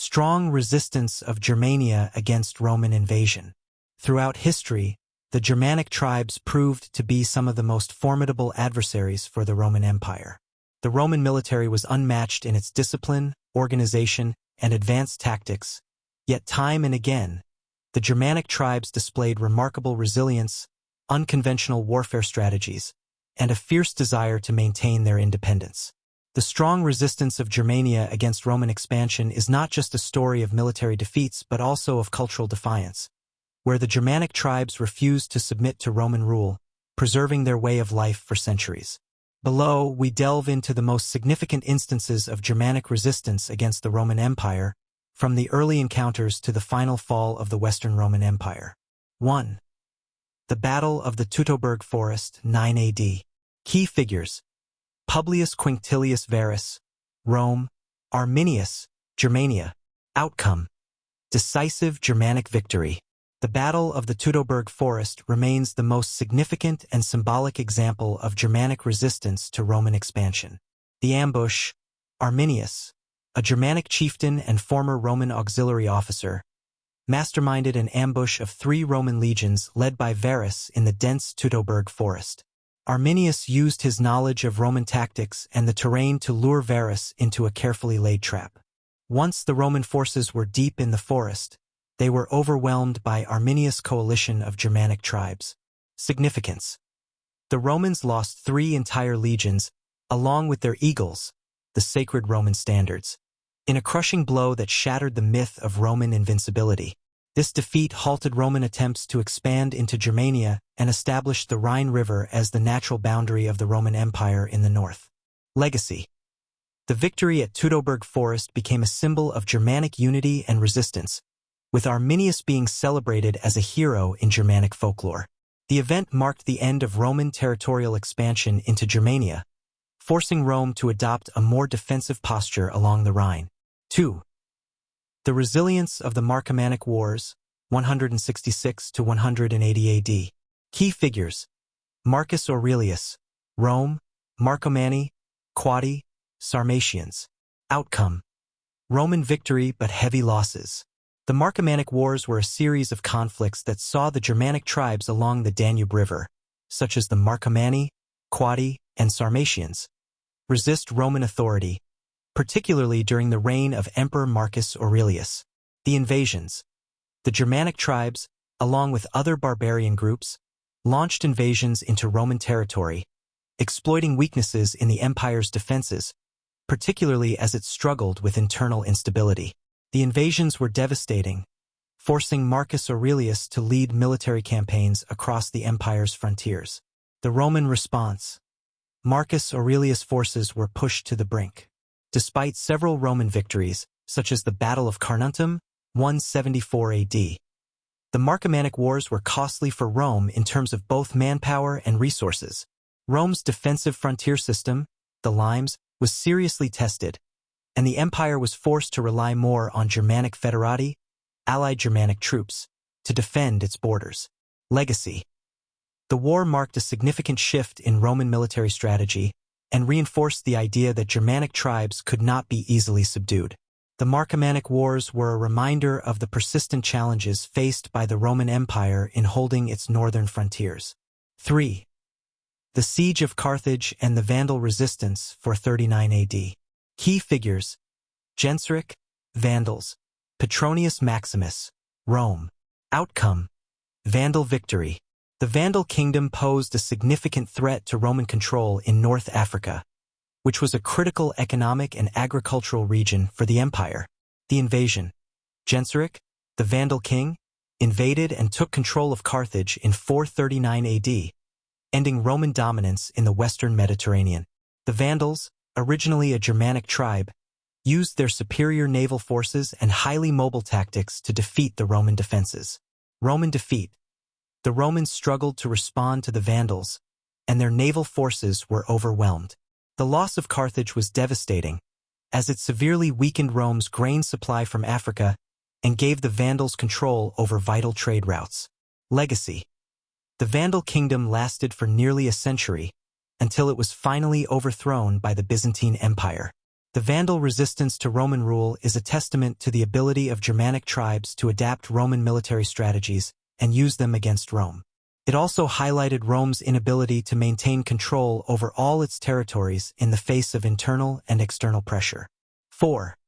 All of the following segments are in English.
strong resistance of Germania against Roman invasion. Throughout history, the Germanic tribes proved to be some of the most formidable adversaries for the Roman Empire. The Roman military was unmatched in its discipline, organization, and advanced tactics, yet time and again, the Germanic tribes displayed remarkable resilience, unconventional warfare strategies, and a fierce desire to maintain their independence. The strong resistance of Germania against Roman expansion is not just a story of military defeats but also of cultural defiance, where the Germanic tribes refused to submit to Roman rule, preserving their way of life for centuries. Below, we delve into the most significant instances of Germanic resistance against the Roman Empire, from the early encounters to the final fall of the Western Roman Empire. 1. The Battle of the Teutoburg Forest, 9 AD. Key figures: Publius Quinctilius Varus, Rome; Arminius, Germania. Outcome: decisive Germanic victory. The Battle of the Teutoburg Forest remains the most significant and symbolic example of Germanic resistance to Roman expansion. The ambush: Arminius, a Germanic chieftain and former Roman auxiliary officer, masterminded an ambush of 3 Roman legions led by Varus in the dense Teutoburg forest. Arminius used his knowledge of Roman tactics and the terrain to lure Varus into a carefully laid trap. Once the Roman forces were deep in the forest, they were overwhelmed by Arminius' coalition of Germanic tribes. Significance: the Romans lost 3 entire legions, along with their eagles, the sacred Roman standards, in a crushing blow that shattered the myth of Roman invincibility. This defeat halted Roman attempts to expand into Germania and established the Rhine River as the natural boundary of the Roman Empire in the north. Legacy: the victory at Teutoburg Forest became a symbol of Germanic unity and resistance, with Arminius being celebrated as a hero in Germanic folklore. The event marked the end of Roman territorial expansion into Germania, forcing Rome to adopt a more defensive posture along the Rhine. 2. The resilience of the Marcomannic Wars, 166 to 180 AD. Key figures: Marcus Aurelius, Rome; Marcomanni, Quadi, Sarmatians. Outcome: Roman victory but heavy losses. The Marcomannic Wars were a series of conflicts that saw the Germanic tribes along the Danube River, such as the Marcomanni, Quadi, and Sarmatians, resist Roman authority, particularly during the reign of Emperor Marcus Aurelius. The invasions: the Germanic tribes, along with other barbarian groups, launched invasions into Roman territory, exploiting weaknesses in the empire's defenses, particularly as it struggled with internal instability. The invasions were devastating, forcing Marcus Aurelius to lead military campaigns across the empire's frontiers. The Roman response: Marcus Aurelius' forces were pushed to the brink. Despite several Roman victories, such as the Battle of Carnuntum, 174 AD, the Marcomannic Wars were costly for Rome in terms of both manpower and resources. Rome's defensive frontier system, the limes, was seriously tested, and the empire was forced to rely more on Germanic foederati, allied Germanic troops, to defend its borders. Legacy: the war marked a significant shift in Roman military strategy and reinforced the idea that Germanic tribes could not be easily subdued. The Marcomannic Wars were a reminder of the persistent challenges faced by the Roman Empire in holding its northern frontiers. 3. The Siege of Carthage and the Vandal Resistance, 439 AD. Key figures: Genseric, Vandals; Petronius Maximus, Rome. Outcome: Vandal victory. The Vandal kingdom posed a significant threat to Roman control in North Africa, which was a critical economic and agricultural region for the empire. The invasion: Genseric, the Vandal king, invaded and took control of Carthage in 439 AD, ending Roman dominance in the western Mediterranean. The Vandals, originally a Germanic tribe, used their superior naval forces and highly mobile tactics to defeat the Roman defenses. Roman defeat: the Romans struggled to respond to the Vandals, and their naval forces were overwhelmed. The loss of Carthage was devastating, as it severely weakened Rome's grain supply from Africa and gave the Vandals control over vital trade routes. Legacy: the Vandal kingdom lasted for nearly a century, until it was finally overthrown by the Byzantine Empire. The Vandal resistance to Roman rule is a testament to the ability of Germanic tribes to adapt Roman military strategies and use them against Rome. It also highlighted Rome's inability to maintain control over all its territories in the face of internal and external pressure. 4.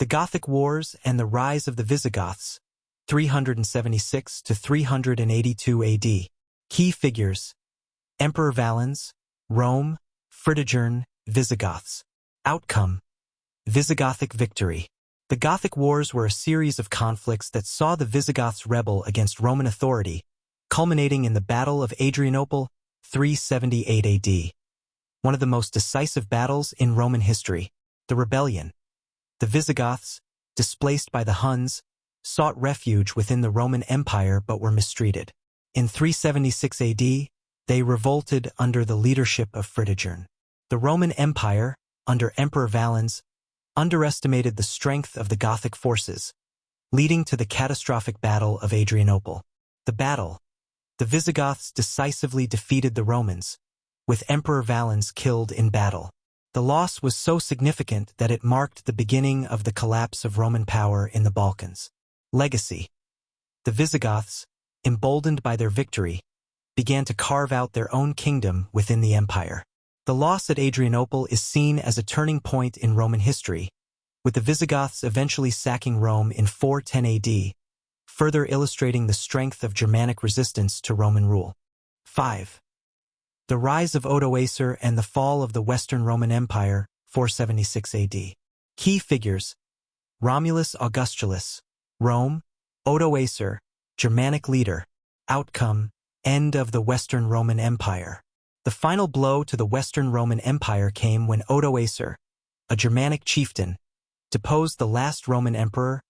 The Gothic Wars and the Rise of the Visigoths, 376 to 382 AD. Key figures: Emperor Valens, Rome, Fritigern, Visigoths. Outcome: Visigothic victory. The Gothic Wars were a series of conflicts that saw the Visigoths rebel against Roman authority, culminating in the Battle of Adrianople, 378 AD. One of the most decisive battles in Roman history. The rebellion. The Visigoths, displaced by the Huns, sought refuge within the Roman Empire but were mistreated. In 376 AD, they revolted under the leadership of Fritigern. The Roman Empire, under Emperor Valens, underestimated the strength of the Gothic forces, leading to the catastrophic Battle of Adrianople. The battle. The Visigoths decisively defeated the Romans, with Emperor Valens killed in battle. The loss was so significant that it marked the beginning of the collapse of Roman power in the Balkans. Legacy. The Visigoths, emboldened by their victory, began to carve out their own kingdom within the empire. The loss at Adrianople is seen as a turning point in Roman history, with the Visigoths eventually sacking Rome in 410 AD, further illustrating the strength of Germanic resistance to Roman rule. 5. The rise of Odoacer and the fall of the Western Roman Empire, 476 AD. Key figures: Romulus Augustulus, Rome, Odoacer, Germanic leader. Outcome: end of the Western Roman Empire. The final blow to the Western Roman Empire came when Odoacer, a Germanic chieftain, deposed the last Roman emperor,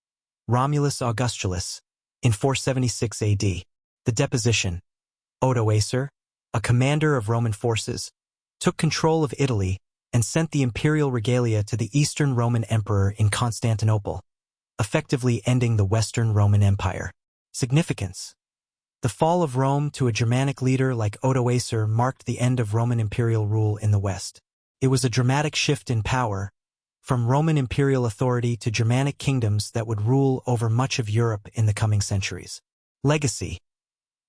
Romulus Augustulus, in 476 AD. The deposition. Odoacer, a commander of Roman forces, took control of Italy and sent the imperial regalia to the Eastern Roman Emperor in Constantinople, effectively ending the Western Roman Empire. Significance. The fall of Rome to a Germanic leader like Odoacer marked the end of Roman imperial rule in the West. It was a dramatic shift in power, from Roman imperial authority to Germanic kingdoms that would rule over much of Europe in the coming centuries. Legacy.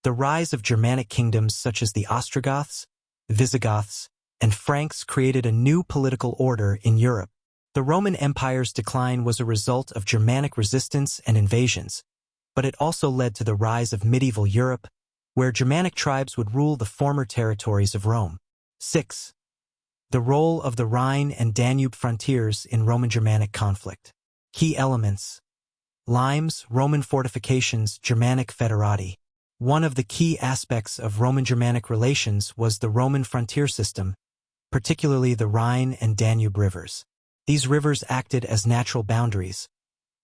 The rise of Germanic kingdoms such as the Ostrogoths, Visigoths, and Franks created a new political order in Europe. The Roman Empire's decline was a result of Germanic resistance and invasions, but it also led to the rise of medieval Europe, where Germanic tribes would rule the former territories of Rome. 6. The role of the Rhine and Danube frontiers in Roman-Germanic conflict. Key elements: Limes, Roman fortifications, Germanic federati. One of the key aspects of Roman-Germanic relations was the Roman frontier system, particularly the Rhine and Danube rivers. These rivers acted as natural boundaries,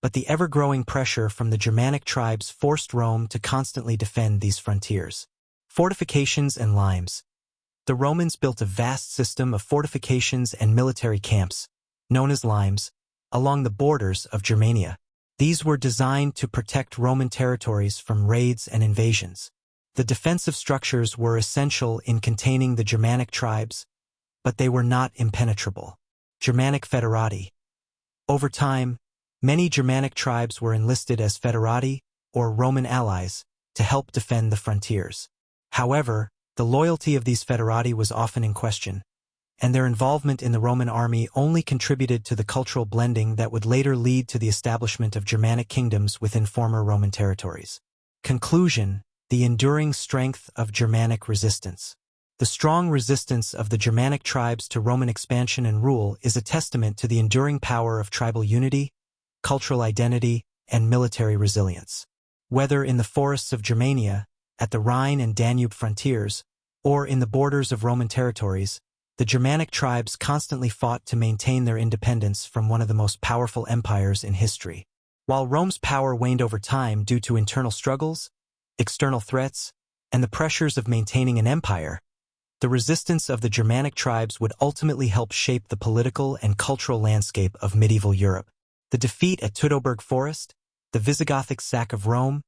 but the ever-growing pressure from the Germanic tribes forced Rome to constantly defend these frontiers. Fortifications and limes. The Romans built a vast system of fortifications and military camps, known as limes, along the borders of Germania. These were designed to protect Roman territories from raids and invasions. The defensive structures were essential in containing the Germanic tribes, but they were not impenetrable. Germanic federati. Over time, many Germanic tribes were enlisted as federati, or Roman allies, to help defend the frontiers. However, the loyalty of these federati was often in question, and their involvement in the Roman army only contributed to the cultural blending that would later lead to the establishment of Germanic kingdoms within former Roman territories. Conclusion: the enduring strength of Germanic resistance. The strong resistance of the Germanic tribes to Roman expansion and rule is a testament to the enduring power of tribal unity, cultural identity, and military resilience. Whether in the forests of Germania, at the Rhine and Danube frontiers, or in the borders of Roman territories, the Germanic tribes constantly fought to maintain their independence from one of the most powerful empires in history. While Rome's power waned over time due to internal struggles, external threats, and the pressures of maintaining an empire, the resistance of the Germanic tribes would ultimately help shape the political and cultural landscape of medieval Europe. The defeat at Teutoburg Forest, the Visigothic sack of Rome,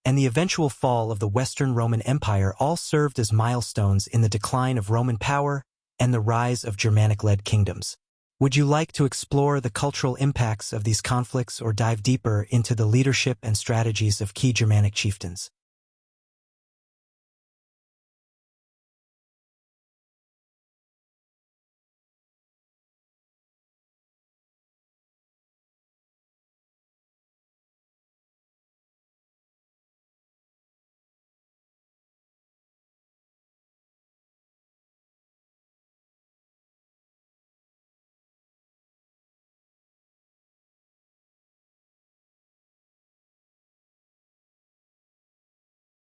and the eventual fall of the Western Roman Empire all served as milestones in the decline of Roman power and the rise of Germanic-led kingdoms. Would you like to explore the cultural impacts of these conflicts or dive deeper into the leadership and strategies of key Germanic chieftains?